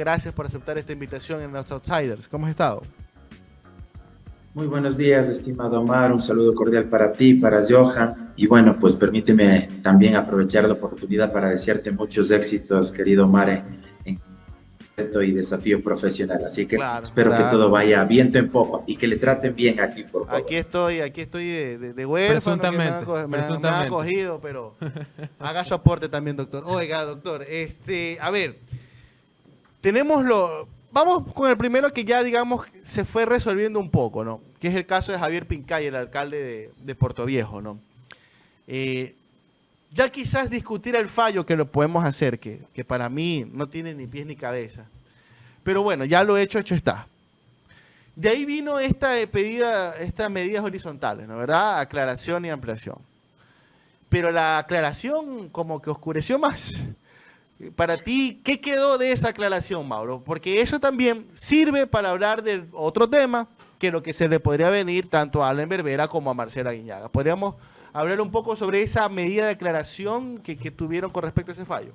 Gracias por aceptar esta invitación en los Outsiders. ¿Cómo has estado? Muy buenos días, estimado Omar. Un saludo cordial para ti, para Johan. Y bueno, pues permíteme también aprovechar la oportunidad para desearte muchos éxitos, querido Omar, en reto y desafío profesional. Así que Claro, espero que todo gracias. vaya viento en popa y que le Sí, sí. traten bien aquí, por favor. Aquí estoy de huérfano que Presuntamente, me han presuntamente. acogido, pero haga su aporte también, doctor. Oiga, doctor, a ver, vamos con el primero que ya, digamos, se fue resolviendo un poco, ¿no? Que es el caso de Javier Pincay, el alcalde de Portoviejo, ¿no? Eh, ya quizás discutir el fallo que lo podemos hacer, que para mí no tiene ni pies ni cabeza. Pero bueno, ya lo hecho está. De ahí vino estas medidas horizontales, ¿no? ¿Verdad? Aclaración y ampliación. Pero la aclaración como que oscureció más. Para ti, ¿qué quedó de esa aclaración, Mauro? Porque eso también sirve para hablar de otro tema, que lo que se le podría venir tanto a Allen Berbera como a Marcela Guiñaga. ¿Podríamos hablar un poco sobre esa medida de aclaración que tuvieron con respecto a ese fallo?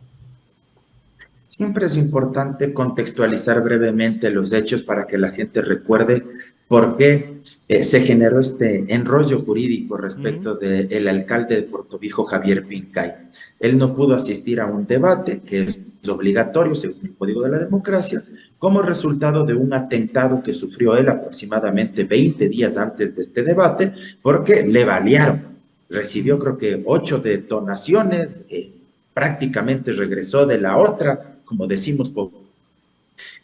Siempre es importante contextualizar brevemente los hechos para que la gente recuerde por qué se generó este enrollo jurídico respecto del alcalde de Portoviejo, Javier Pincay. Él no pudo asistir a un debate que es obligatorio según el Código de la Democracia, como resultado de un atentado que sufrió él aproximadamente 20 días antes de este debate, porque le balearon. Recibió creo que 8 detonaciones, prácticamente regresó de la otra, como decimos,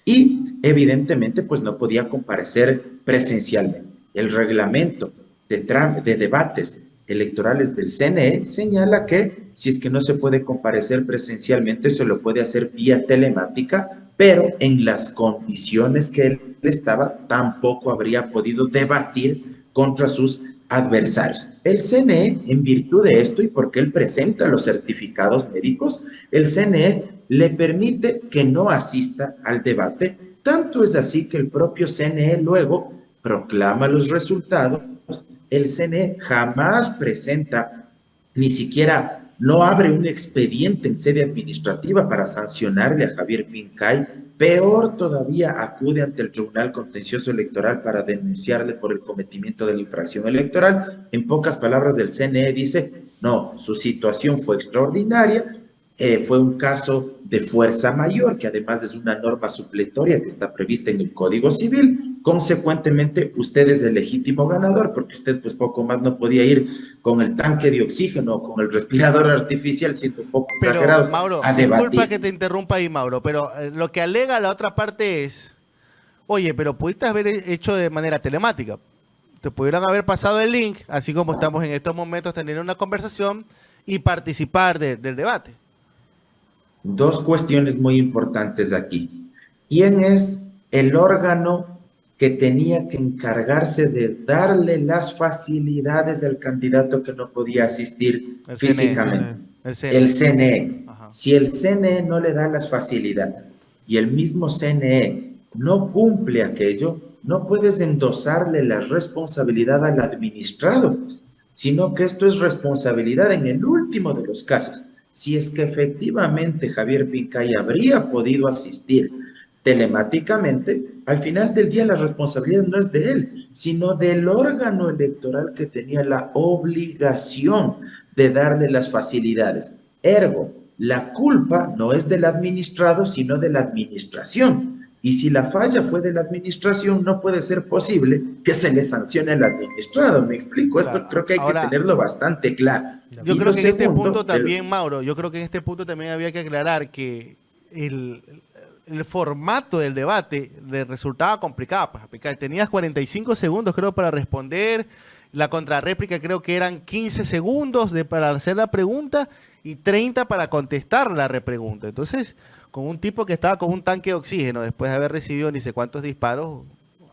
y evidentemente pues no podía comparecer presencialmente. El reglamento de debates electorales del CNE señala que si es que no se puede comparecer presencialmente, se lo puede hacer vía telemática, pero en las condiciones que él estaba, tampoco habría podido debatir contra sus adversarios. El CNE, en virtud de esto y porque él presenta los certificados médicos, el CNE le permite que no asista al debate. Tanto es así que el propio CNE luego proclama los resultados. El CNE jamás presenta, ni siquiera no abre un expediente en sede administrativa para sancionarle a Javier Pincay. Peor todavía, acude ante el Tribunal Contencioso Electoral para denunciarle por el cometimiento de la infracción electoral. En pocas palabras, del CNE dice, no, su situación fue extraordinaria, fue un caso de fuerza mayor, que además es una norma supletoria que está prevista en el Código Civil. Consecuentemente, usted es el legítimo ganador, porque usted pues poco más no podía ir con el tanque de oxígeno o con el respirador artificial, siendo un poco Pero, exagerados, Mauro, a disculpa que debatir. te interrumpa ahí, Mauro, pero lo que alega la otra parte es, oye, pero pudiste haber hecho de manera telemática. Te pudieron haber pasado el link, así como estamos en estos momentos teniendo una conversación y participar del debate. Dos cuestiones muy importantes aquí. ¿Quién es el órgano que tenía que encargarse de darle las facilidades al candidato que no podía asistir El CNE. físicamente? El El CNE. CNE. Ajá. Si el CNE no le da las facilidades y el mismo CNE no cumple aquello, no puedes endosarle la responsabilidad al administrado, pues, sino que esto es responsabilidad en el último de los casos. Si es que efectivamente Javier Pincay habría podido asistir telemáticamente, al final del día la responsabilidad no es de él, sino del órgano electoral que tenía la obligación de darle las facilidades. Ergo, la culpa no es del administrado, sino de la administración. Y si la falla fue de la administración, no puede ser posible que se le sancione al administrado. ¿Me explico? Esto Claro. creo que hay que Ahora, tenerlo bastante claro. yo Y creo lo que en este punto segundo, también, Mauro, yo creo que en este punto también había que aclarar que el, el formato del debate le resultaba complicado. Pues, tenías 45 segundos, creo, para responder. La contrarréplica creo que eran 15 segundos para hacer la pregunta y 30 para contestar la repregunta. Entonces, con un tipo que estaba con un tanque de oxígeno después de haber recibido ni sé cuántos disparos,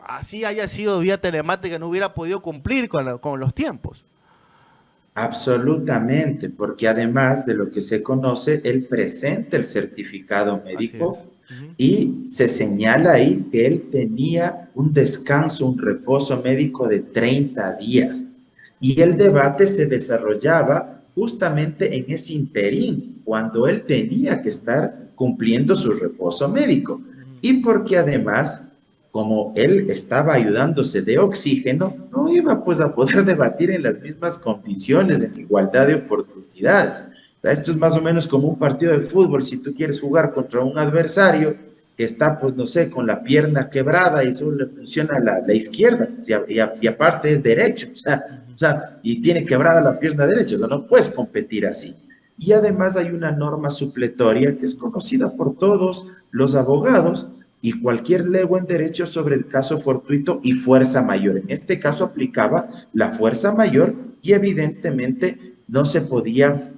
así haya sido vía telemática, no hubiera podido cumplir con los tiempos. absolutamente, porque además de lo que se conoce, él presenta el certificado Así es. médico y se señala ahí que él tenía un descanso, un reposo médico de 30 días. Y el debate se desarrollaba justamente en ese interín, cuando él tenía que estar cumpliendo su reposo médico. y porque además, como él estaba ayudándose de oxígeno, no iba pues a poder debatir en las mismas condiciones, en igualdad de oportunidades. O sea, esto es más o menos como un partido de fútbol, si tú quieres jugar contra un adversario que está, pues no sé, con la pierna quebrada y solo le funciona la izquierda, y aparte es derecho, y tiene quebrada la pierna derecha, o sea, no puedes competir así. Y además hay una norma supletoria que es conocida por todos los abogados y cualquier legua en derecho sobre el caso fortuito y fuerza mayor. En este caso aplicaba la fuerza mayor y evidentemente no se podía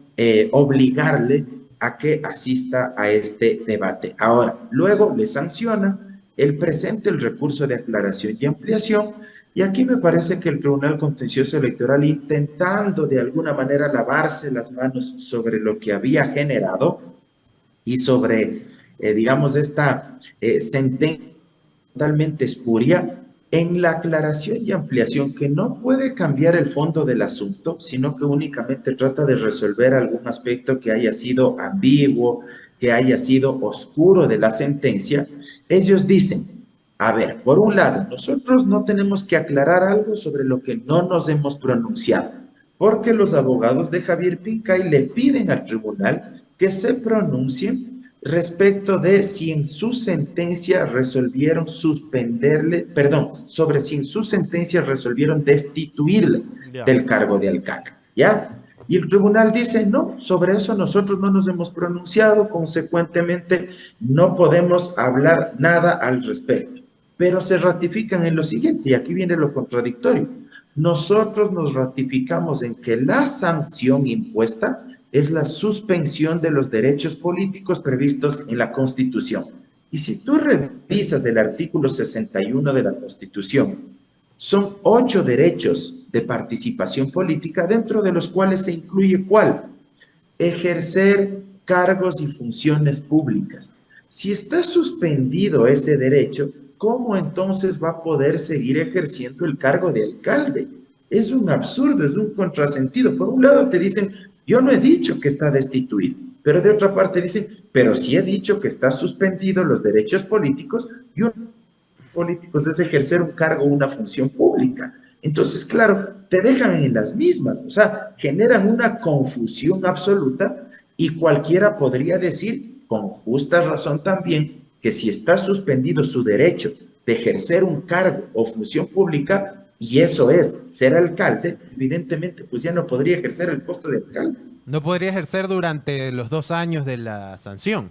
obligarle a que asista a este debate. Ahora, luego le sanciona, él presenta el recurso de aclaración y ampliación, y aquí me parece que el Tribunal Contencioso Electoral, intentando de alguna manera lavarse las manos sobre lo que había generado y sobre, digamos, esta sentencia totalmente espuria, en la aclaración y ampliación que no puede cambiar el fondo del asunto, sino que únicamente trata de resolver algún aspecto que haya sido ambiguo, que haya sido oscuro de la sentencia. Ellos dicen, a ver, por un lado, nosotros no tenemos que aclarar algo sobre lo que no nos hemos pronunciado, porque los abogados de Javier Pincay le piden al tribunal que se pronuncien respecto de si en su sentencia resolvieron suspenderle, perdón, sobre si en su sentencia resolvieron destituirle del cargo de alcalde, ¿ya? Y el tribunal dice, no, sobre eso nosotros no nos hemos pronunciado, consecuentemente no podemos hablar nada al respecto. Pero se ratifican en lo siguiente, y aquí viene lo contradictorio. Nosotros nos ratificamos en que la sanción impuesta es la suspensión de los derechos políticos previstos en la Constitución. Y si tú revisas el artículo 61 de la Constitución, son 8 derechos de participación política, dentro de los cuales se incluye ¿cuál? Ejercer cargos y funciones públicas. Si está suspendido ese derecho, ¿cómo entonces va a poder seguir ejerciendo el cargo de alcalde? Es un absurdo, es un contrasentido. Por un lado te dicen, yo no he dicho que está destituido, pero de otra parte dicen, pero sí he dicho que está suspendido los derechos políticos, y uno de los políticos es ejercer un cargo o una función pública. Entonces, claro, te dejan en las mismas, o sea, generan una confusión absoluta, y cualquiera podría decir, con justa razón también, que si está suspendido su derecho de ejercer un cargo o función pública, y eso es ser alcalde, evidentemente pues ya no podría ejercer el puesto de alcalde. No podría ejercer durante los 2 años de la sanción.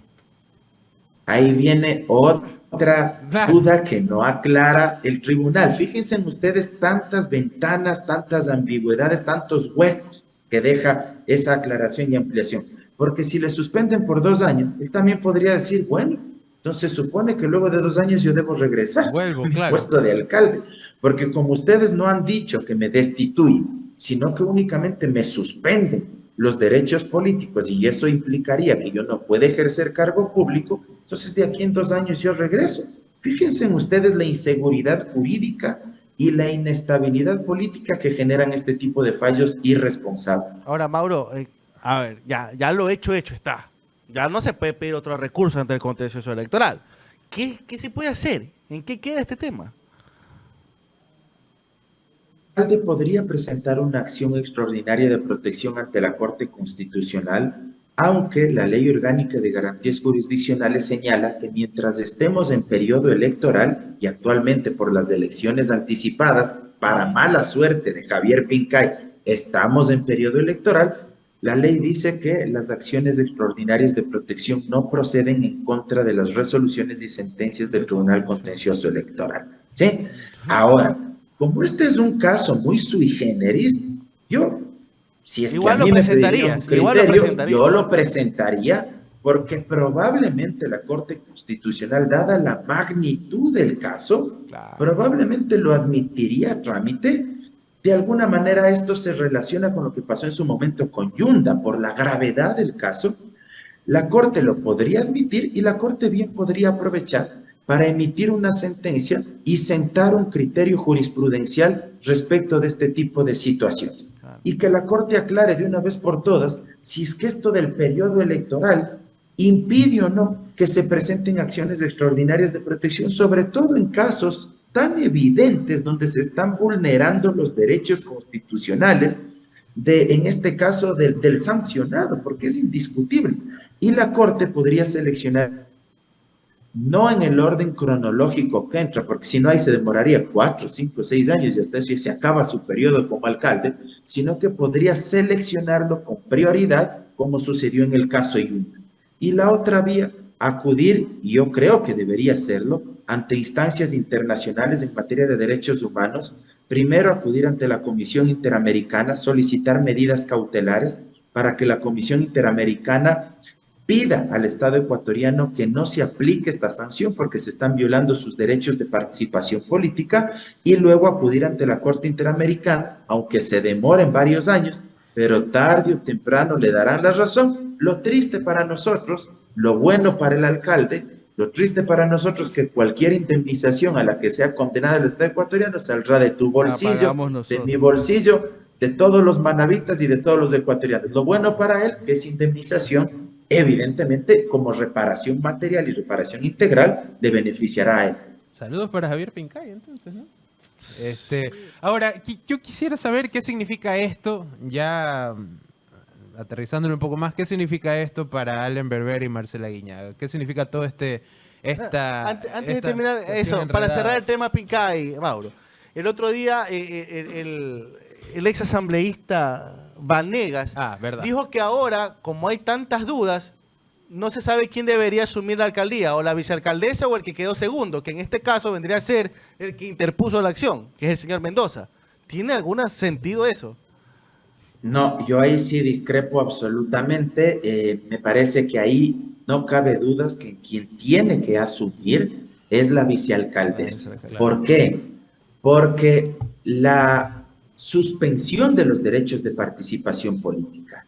Ahí viene otra Claro. duda que no aclara el tribunal. Fíjense en ustedes tantas ventanas, tantas ambigüedades, tantos huecos que deja esa aclaración y ampliación. Porque si le suspenden por 2 años, él también podría decir, bueno, entonces supone que luego de 2 años yo debo regresar Vuelvo, a mi claro. puesto de alcalde. Porque como ustedes no han dicho que me destituyen, sino que únicamente me suspenden los derechos políticos, y eso implicaría que yo no pueda ejercer cargo público, entonces de aquí en 2 años yo regreso. Fíjense en ustedes la inseguridad jurídica y la inestabilidad política que generan este tipo de fallos irresponsables. Ahora, Mauro, a ver, ya lo hecho está. Ya no se puede pedir otro recurso ante el contencioso electoral. ¿Qué se puede hacer? ¿En qué queda este tema? El alcalde podría presentar una acción extraordinaria de protección ante la Corte Constitucional, aunque la Ley Orgánica de Garantías Jurisdiccionales señala que mientras estemos en periodo electoral, y actualmente por las elecciones anticipadas, para mala suerte de Javier Pincay, estamos en periodo electoral, la ley dice que las acciones extraordinarias de protección no proceden en contra de las resoluciones y sentencias del Tribunal Contencioso Electoral. ¿Sí? Ahora, como este es un caso muy sui generis, yo, si es Igual que a mí me pedirían un criterio, yo lo presentaría, porque probablemente la Corte Constitucional, dada la magnitud del caso, claro, probablemente lo admitiría a trámite. De alguna manera esto se relaciona con lo que pasó en su momento con Yunda, por la gravedad del caso. La Corte lo podría admitir, y la Corte bien podría aprovechar para emitir una sentencia y sentar un criterio jurisprudencial respecto de este tipo de situaciones. Y que la Corte aclare de una vez por todas si es que esto del periodo electoral impide o no que se presenten acciones extraordinarias de protección, sobre todo en casos tan evidentes donde se están vulnerando los derechos constitucionales en este caso del sancionado, porque es indiscutible. Y la Corte podría seleccionar no en el orden cronológico que entra, porque si no ahí se demoraría 4, 5, 6 años y hasta eso ya se acaba su periodo como alcalde, sino que podría seleccionarlo con prioridad, como sucedió en el caso Yuna. Y la otra vía, acudir, y yo creo que debería hacerlo, ante instancias internacionales en materia de derechos humanos, primero acudir ante la Comisión Interamericana, solicitar medidas cautelares para que la Comisión Interamericana pida al Estado ecuatoriano que no se aplique esta sanción porque se están violando sus derechos de participación política, y luego acudir ante la Corte Interamericana, aunque se demoren varios años, pero tarde o temprano le darán la razón. Lo triste para nosotros, lo bueno para el alcalde, lo triste para nosotros que cualquier indemnización a la que sea condenada el Estado ecuatoriano saldrá de tu bolsillo, de mi bolsillo, de todos los manavitas y de todos los ecuatorianos. Lo bueno para él es indemnización, evidentemente, como reparación material y reparación integral, le beneficiará a él. Saludos para Javier Pincay, entonces, ¿no? Ahora, yo quisiera saber qué significa esto, ya aterrizándolo un poco más, ¿qué significa esto para Allen Berber y Marcela Guiñaga? ¿Qué significa todo antes de terminar eso, para cerrar el tema Pincay, Mauro, el otro día el ex asambleísta Vanegas dijo que ahora, como hay tantas dudas, no se sabe quién debería asumir la alcaldía, o la vicealcaldesa o el que quedó segundo, que en este caso vendría a ser el que interpuso la acción, que es el señor Mendoza. ¿Tiene algún sentido eso? No, yo ahí sí discrepo absolutamente. Me parece que ahí no cabe dudas que quien tiene que asumir es la vicealcaldesa. ¿Por qué? Porque la suspensión de los derechos de participación política,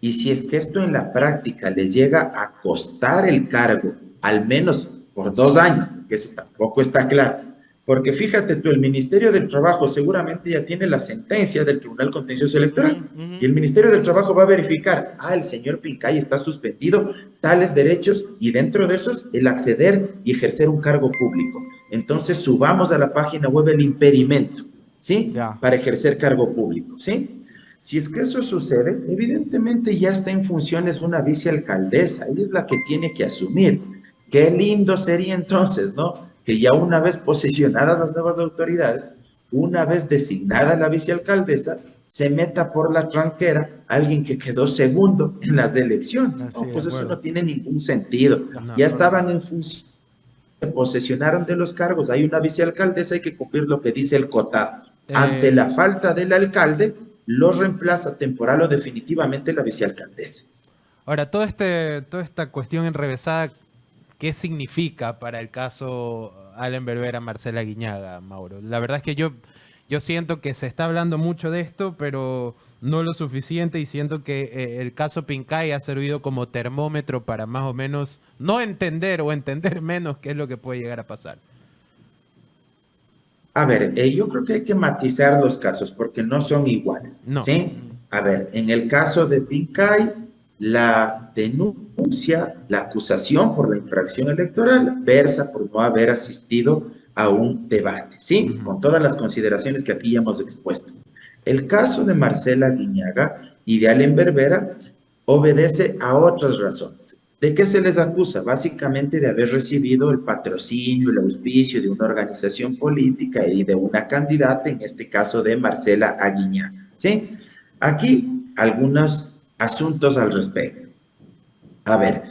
y si es que esto en la práctica les llega a costar el cargo, al menos por 2 años, porque eso tampoco está claro, porque fíjate tú, el Ministerio del Trabajo seguramente ya tiene la sentencia del Tribunal Contencioso Electoral, y el Ministerio del Trabajo va a verificar, el señor Pincay está suspendido tales derechos, y dentro de esos el acceder y ejercer un cargo público. Entonces subamos a la página web el impedimento, ¿sí? Para ejercer cargo público, ¿sí? Si es que eso sucede, evidentemente ya está en funciones una vicealcaldesa, ella es la que tiene que asumir. Qué lindo sería entonces, ¿no? Que ya una vez posicionadas las nuevas autoridades, una vez designada la vicealcaldesa, se meta por la tranquera alguien que quedó segundo en las elecciones. No, pues eso no tiene ningún sentido. Ya estaban en función, se posesionaron de los cargos, hay una vicealcaldesa, hay que cumplir lo que dice el COTAD. Ante la falta del alcalde, lo reemplaza temporal o definitivamente la vicealcaldesa. Ahora, toda esta cuestión enrevesada, ¿qué significa para el caso Allen Berbera, Marcela Guiñaga, Mauro? La verdad es que yo siento que se está hablando mucho de esto, pero no lo suficiente, y siento que el caso Pincay ha servido como termómetro para más o menos no entender o entender menos qué es lo que puede llegar a pasar. A ver, yo creo que hay que matizar los casos porque no son iguales, ¿sí? A ver, en el caso de Pincay, la denuncia, la acusación por la infracción electoral versa por no haber asistido a un debate, ¿sí? Con todas las consideraciones que aquí ya hemos expuesto. El caso de Marcela Guiñaga y de Allen Berbera obedece a otras razones. ¿De qué se les acusa? Básicamente de haber recibido el patrocinio, el auspicio de una organización política y de una candidata, en este caso de Marcela Guiñaga, ¿sí? Aquí algunos asuntos al respecto. A ver,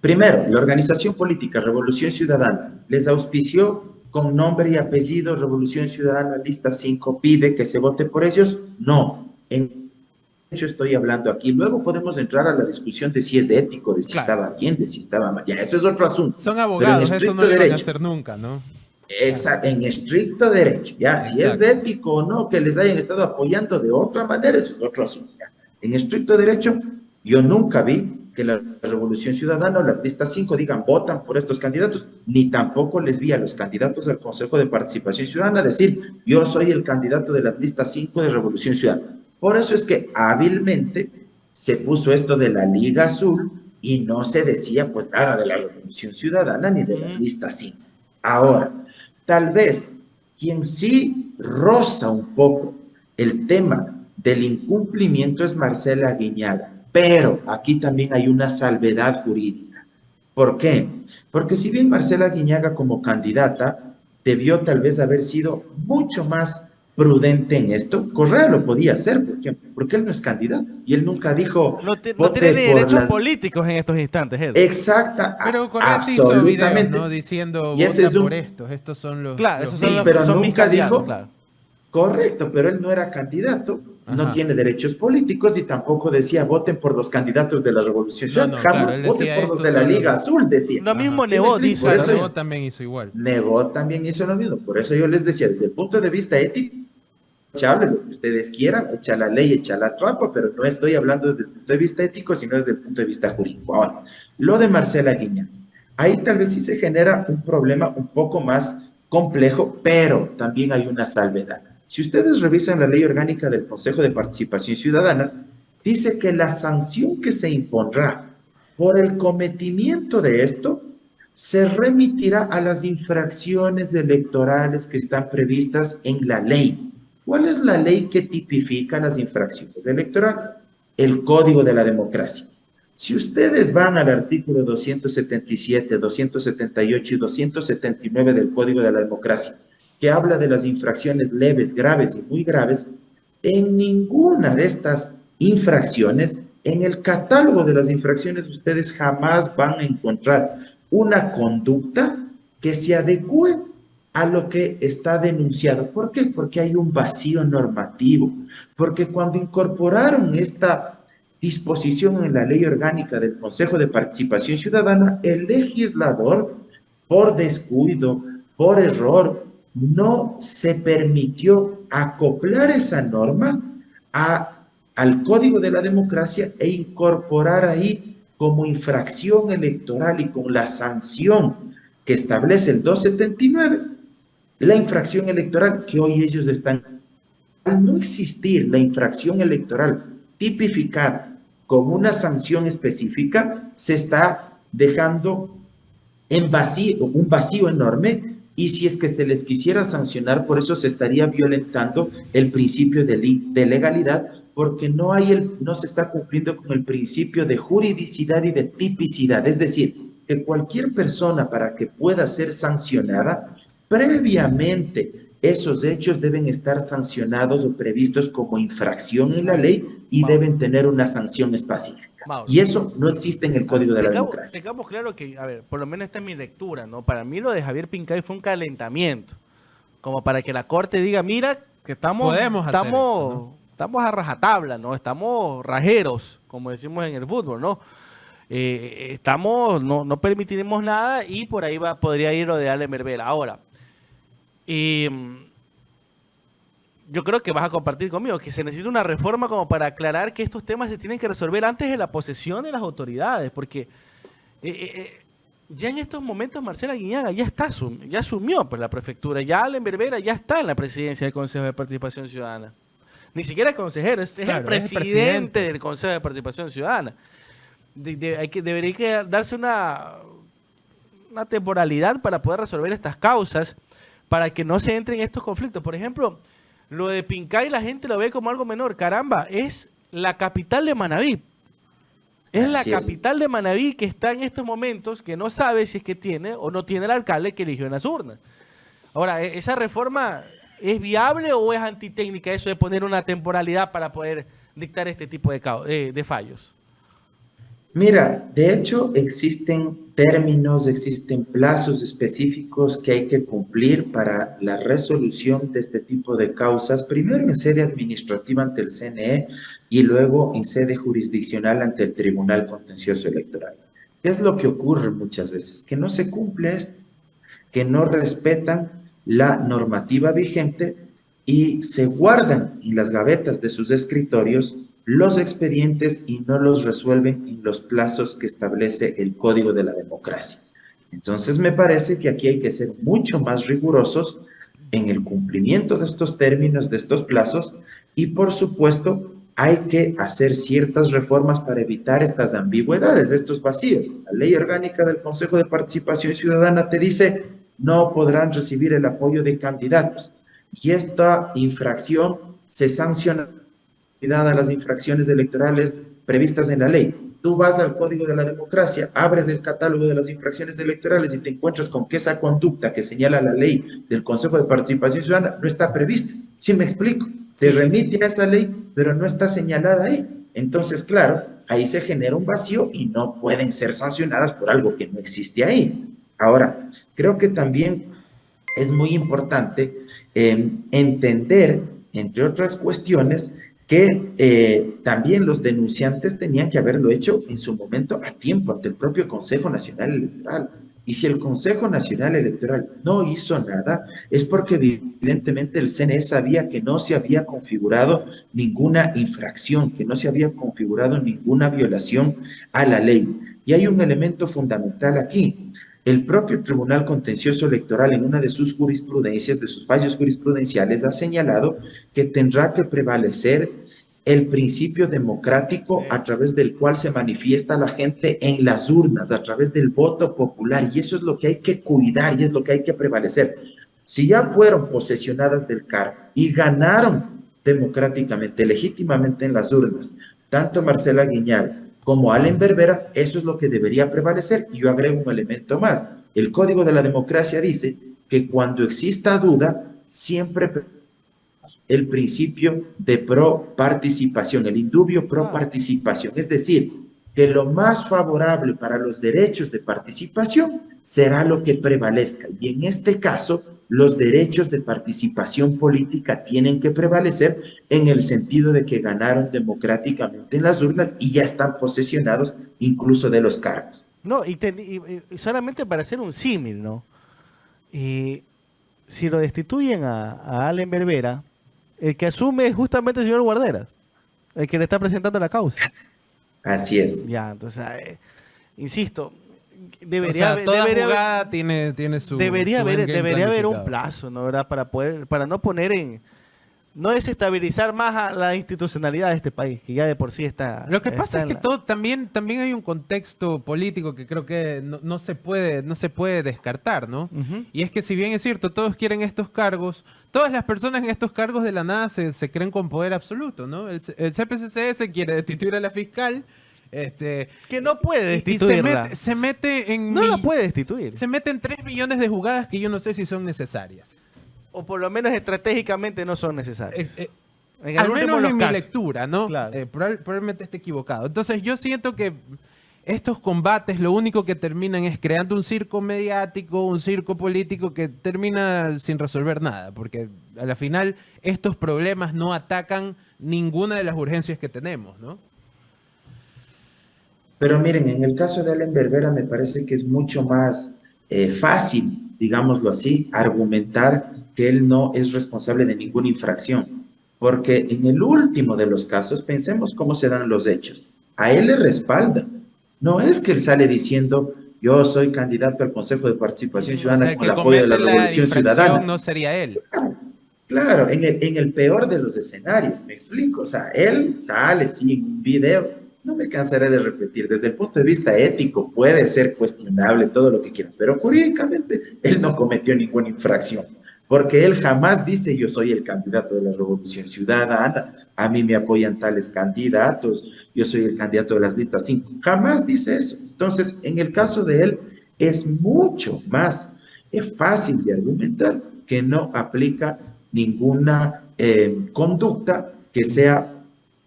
primero, la organización política Revolución Ciudadana les auspició con nombre y apellido Revolución Ciudadana Lista 5, pide que se vote por ellos. No, en hecho estoy hablando aquí. Luego podemos entrar a la discusión de si es ético, de si estaba bien, de si estaba mal. Ya, eso es otro asunto. Son abogados, eso no lo van a hacer nunca, ¿no? Exacto, en estricto derecho. Ya, si es ético o no que les hayan estado apoyando de otra manera, eso es otro asunto. Ya. En estricto derecho, yo nunca vi que la Revolución Ciudadana o las listas 5 digan votan por estos candidatos, ni tampoco les vi a los candidatos al Consejo de Participación Ciudadana decir yo soy el candidato de las listas 5 de Revolución Ciudadana. Por eso es que hábilmente se puso esto de la Liga Azul y no se decía pues nada de la Revolución Ciudadana ni de las listas 5. Ahora, tal vez quien sí roza un poco el tema del incumplimiento es Marcela Aguiñaga, pero aquí también hay una salvedad jurídica. ¿Por qué? Porque si bien Marcela Aguiñaga como candidata debió tal vez haber sido mucho más prudente en esto, Correa lo podía hacer, por ejemplo, porque él no es candidato y él nunca dijo No tiene vote ni por derechos las... políticos en estos instantes, él. Exacta, Pero Correa sí hizo videos, absolutamente. ¿no? Diciendo, Y ese vota es por un... estos son los... Claro, los esos Sí, son, pero son mis nunca candidatos, dijo, claro. correcto, pero él no era candidato, no Ajá. tiene derechos políticos y tampoco decía voten por los candidatos de la Revolución No, Ciudadana, no, claro, jamás él voten decía por los estos de la son Liga los... Azul, decía. Lo Ajá. mismo ¿Sí me Nebot explico? dice, Por Claro, eso Nebot también hizo igual. Nebot también hizo lo mismo, por eso yo les decía, desde el punto de vista ético, echable lo que ustedes quieran, echa la ley, echa la trampa, pero no estoy hablando desde el punto de vista ético, sino desde el punto de vista jurídico. Ahora, lo de Marcela Guiña, ahí tal vez sí se genera un problema un poco más complejo, pero también hay una salvedad. Si ustedes revisan la ley orgánica del Consejo de Participación Ciudadana, dice que la sanción que se impondrá por el cometimiento de esto se remitirá a las infracciones electorales que están previstas en la ley. ¿Cuál es la ley que tipifica las infracciones electorales? El Código de la Democracia. Si ustedes van al artículo 277, 278 y 279 del Código de la Democracia, que habla de las infracciones leves, graves y muy graves, en ninguna de estas infracciones, en el catálogo de las infracciones, ustedes jamás van a encontrar una conducta que se adecue a lo que está denunciado. ¿Por qué? Porque hay un vacío normativo. Porque cuando incorporaron esta disposición en la ley orgánica del Consejo de Participación Ciudadana, el legislador, por descuido, por error, no se permitió acoplar esa norma al Código de la Democracia e incorporar ahí como infracción electoral y con la sanción que establece el 279, la infracción electoral que hoy ellos están. Al no existir la infracción electoral tipificada con una sanción específica, se está dejando en vacío, un vacío enorme, y si es que se les quisiera sancionar, por eso se estaría violentando el principio de legalidad, porque no se está cumpliendo con el principio de juridicidad y de tipicidad. Es decir, que cualquier persona para que pueda ser sancionada, previamente esos hechos deben estar sancionados o previstos como infracción en la ley y Mauro, deben tener una sanción específica. Mauro. Y eso no existe en el Código de la Democracia. Tengamos claro que, a ver, por lo menos esta es mi lectura, ¿no? Para mí lo de Javier Pincay fue un calentamiento, como para que la Corte diga, mira, que estamos a rajatabla, ¿no? Estamos rajeros, como decimos en el fútbol, ¿no? No permitiremos nada y por ahí podría ir lo de Allen Berbera. Ahora, yo creo que vas a compartir conmigo que se necesita una reforma como para aclarar que estos temas se tienen que resolver antes de la posesión de las autoridades, porque ya en estos momentos Marcela Guiñaga ya asumió pues, la prefectura, ya Allen Berbera ya está en la presidencia del Consejo de Participación Ciudadana. Ni siquiera es consejero, es el presidente del Consejo de Participación Ciudadana. Debería que darse una temporalidad para poder resolver estas causas, para que no se entren estos conflictos. Por ejemplo, lo de Pincay la gente lo ve como algo menor. Caramba, es la capital de Manabí. Es la capital de Manabí que está en estos momentos, que no sabe si es que tiene o no tiene el alcalde que eligió en las urnas. Ahora, ¿esa reforma es viable o es antitécnica eso de poner una temporalidad para poder dictar este tipo de fallos? Mira, de hecho existen términos, existen plazos específicos que hay que cumplir para la resolución de este tipo de causas, primero en sede administrativa ante el CNE y luego en sede jurisdiccional ante el Tribunal Contencioso Electoral. ¿Qué es lo que ocurre muchas veces? Que no se cumple esto, que no respetan la normativa vigente y se guardan en las gavetas de sus escritorios los expedientes y no los resuelven en los plazos que establece el Código de la Democracia. Entonces me parece que aquí hay que ser mucho más rigurosos en el cumplimiento de estos términos, de estos plazos, y por supuesto hay que hacer ciertas reformas para evitar estas ambigüedades, estos vacíos. La ley orgánica del Consejo de Participación Ciudadana te dice no podrán recibir el apoyo de candidatos. Y esta infracción se sanciona a las infracciones electorales previstas en la ley. Tú vas al Código de la Democracia, abres el catálogo de las infracciones electorales y te encuentras con que esa conducta que señala la ley del Consejo de Participación Ciudadana no está prevista. ¿Sí me explico? Te remite a esa ley, pero no está señalada ahí. Entonces, claro, ahí se genera un vacío y no pueden ser sancionadas por algo que no existe ahí. Ahora, creo que también es muy importante entender, entre otras cuestiones, que también los denunciantes tenían que haberlo hecho en su momento a tiempo ante el propio Consejo Nacional Electoral. Y si el Consejo Nacional Electoral no hizo nada, es porque evidentemente el CNE sabía que no se había configurado ninguna infracción, que no se había configurado ninguna violación a la ley. Y hay un elemento fundamental aquí. El propio Tribunal Contencioso Electoral, en una de sus jurisprudencias, de sus fallos jurisprudenciales, ha señalado que tendrá que prevalecer el principio democrático a través del cual se manifiesta la gente en las urnas, a través del voto popular, y eso es lo que hay que cuidar y es lo que hay que prevalecer. Si ya fueron posesionadas del cargo y ganaron democráticamente, legítimamente en las urnas, tanto Marcela Guiñaga como Allen Berbera, eso es lo que debería prevalecer. Y yo agrego un elemento más. El Código de la Democracia dice que cuando exista duda, siempre el principio de pro-participación, el indubio pro-participación, es decir, que lo más favorable para los derechos de participación será lo que prevalezca. Y en este caso, los derechos de participación política tienen que prevalecer en el sentido de que ganaron democráticamente en las urnas y ya están posesionados incluso de los cargos. No, y solamente para hacer un símil, ¿no? Si lo destituyen a Allen Berbera, el que asume es justamente el señor Guarderas, el que le está presentando la causa. Así es. Ya, entonces, insisto, debería haber un plazo, ¿no? ¿Verdad? Para no poner no desestabilizar más a la institucionalidad de este país, que ya de por sí está. Lo que pasa es que también hay un contexto político que creo que no se puede descartar, ¿no? Uh-huh. Y es que si bien es cierto, todos quieren estos cargos, todas las personas en estos cargos de la nada se creen con poder absoluto, ¿no? El CPCCS quiere destituir a la fiscal. Que no puede destituirla. Se mete en... No la puede destituir. Se mete en 3 millones de jugadas que yo no sé si son necesarias. O por lo menos estratégicamente no son necesarias. Al menos en mi lectura, ¿no? Claro. Probablemente esté equivocado. Entonces yo siento que estos combates lo único que terminan es creando un circo mediático, un circo político que termina sin resolver nada, porque a la final estos problemas no atacan ninguna de las urgencias que tenemos, ¿no? Pero miren, en el caso de Allen Berbera me parece que es mucho más fácil, digámoslo así, argumentar que él no es responsable de ninguna infracción. Porque en el último de los casos, pensemos cómo se dan los hechos. A él le respalda. No es que él sale diciendo, yo soy candidato al Consejo de Participación Ciudadana con el apoyo de la Revolución Ciudadana. No sería él. Claro, en el peor de los escenarios, me explico. O sea, él sale, sí, en un video. No me cansaré de repetir, desde el punto de vista ético puede ser cuestionable todo lo que quieran, pero jurídicamente él no cometió ninguna infracción, porque él jamás dice yo soy el candidato de la Revolución Ciudadana, a mí me apoyan tales candidatos, yo soy el candidato de las listas 5, jamás dice eso. Entonces, en el caso de él es mucho más fácil de argumentar que no aplica ninguna conducta que sea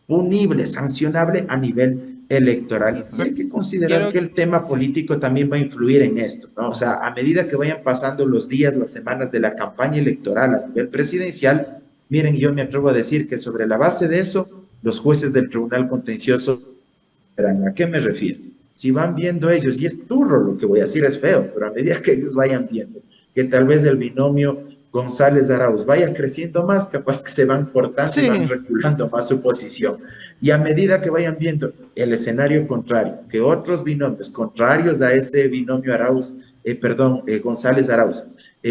punible, sancionable a nivel electoral. Y hay que considerar que el tema político también va a influir en esto, ¿no? O sea, a medida que vayan pasando los días, las semanas de la campaña electoral a nivel presidencial, miren, yo me atrevo a decir que sobre la base de eso, los jueces del Tribunal Contencioso verán. ¿A qué me refiero? Si van viendo ellos, y es turro lo que voy a decir, es feo, pero a medida que ellos vayan viendo que tal vez el binomio González Arauz vaya creciendo más, capaz que se van cortando y van reculando más su posición. Y a medida que vayan viendo el escenario contrario, que otros binomios contrarios a ese binomio González Arauz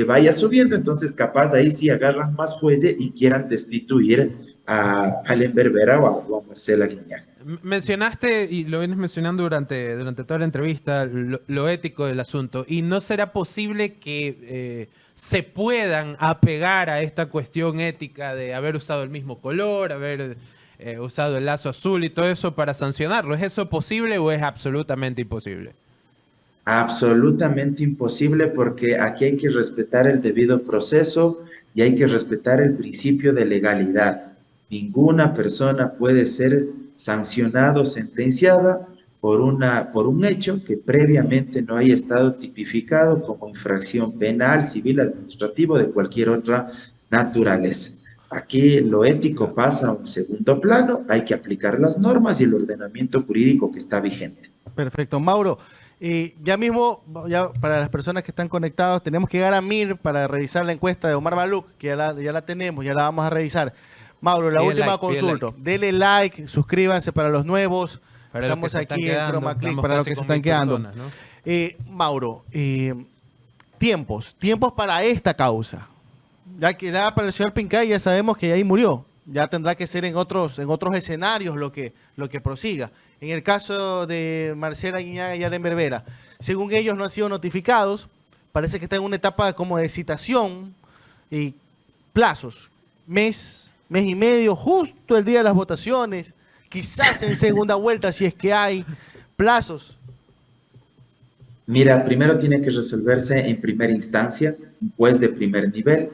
vaya subiendo, entonces capaz ahí sí agarran más fuelle y quieran destituir a Allen Berbera o a Marcela Guiñaga. Mencionaste, y lo vienes mencionando durante toda la entrevista, lo ético del asunto. ¿Y no será posible que se puedan apegar a esta cuestión ética de haber usado el mismo color, haber usado el lazo azul y todo eso para sancionarlo? ¿Es eso posible o es absolutamente imposible? Absolutamente imposible, porque aquí hay que respetar el debido proceso y hay que respetar el principio de legalidad. Ninguna persona puede ser sancionada o sentenciada por un hecho que previamente no haya estado tipificado como infracción penal, civil, administrativo, de cualquier otra naturaleza. Aquí lo ético pasa a un segundo plano, hay que aplicar las normas y el ordenamiento jurídico que está vigente. Perfecto. Mauro, ya mismo, ya para las personas que están conectados, tenemos que llegar a Mir para revisar la encuesta de Omar Maluk, que ya la tenemos, ya la vamos a revisar. Mauro, la última consulta. Dele like, suscríbanse para los nuevos. Estamos aquí en Chroma Click para los que se están quedando. Personas, ¿no? Mauro, tiempos para esta causa. Ya que ya para el señor Pincay ya sabemos que ahí murió. Ya tendrá que ser en otros escenarios lo que prosiga. En el caso de Marcela Guiñaga y Allen Berbera, según ellos no han sido notificados, parece que está en una etapa como de citación y plazos, mes y medio, justo el día de las votaciones, quizás en segunda vuelta si es que hay plazos. Mira, primero tiene que resolverse en primera instancia, un juez de primer nivel,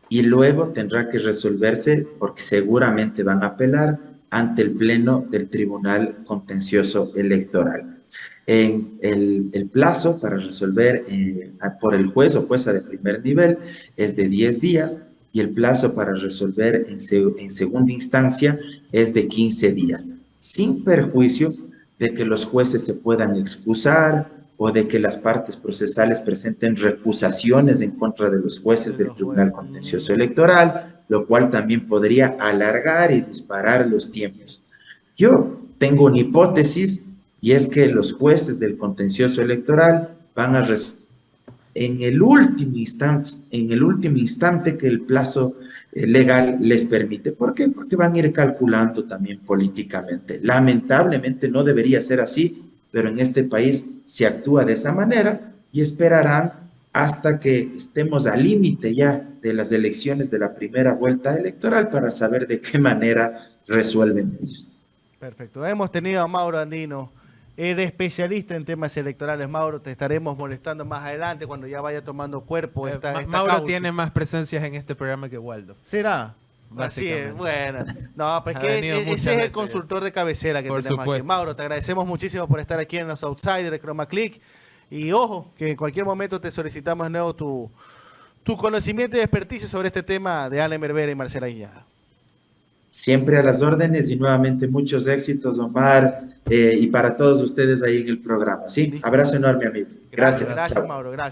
y luego tendrá que resolverse, porque seguramente van a apelar, ante el Pleno del Tribunal Contencioso Electoral. El plazo para resolver por el juez o jueza de primer nivel es de 10 días y el plazo para resolver en segunda instancia es de 15 días, sin perjuicio de que los jueces se puedan excusar o de que las partes procesales presenten recusaciones en contra de los jueces del Tribunal Contencioso Electoral, lo cual también podría alargar y disparar los tiempos. Yo tengo una hipótesis, y es que los jueces del Contencioso Electoral van a resolver en el último instante que el plazo legal les permite. ¿Por qué? Porque van a ir calculando también políticamente. Lamentablemente no debería ser así, pero en este país se actúa de esa manera y esperarán hasta que estemos al límite ya de las elecciones de la primera vuelta electoral para saber de qué manera resuelven ellos. Perfecto. Hemos tenido a Mauro Andino, el especialista en temas electorales. Mauro, te estaremos molestando más adelante cuando ya vaya tomando cuerpo esta Mauro causa. tiene más presencias en este programa que Waldo. ¿Será? Así es, bueno. No, pues que ese es el consultor de cabecera que tenemos aquí. Mauro, te agradecemos muchísimo por estar aquí en los Outsiders de Chroma Click. Y ojo, que en cualquier momento te solicitamos de nuevo tu conocimiento y expertise sobre este tema de Allen Berbera y Marcela Guiñaga. Siempre a las órdenes y nuevamente muchos éxitos, Omar, y para todos ustedes ahí en el programa. Sí, abrazo enorme, amigos. Gracias, Mauro, gracias.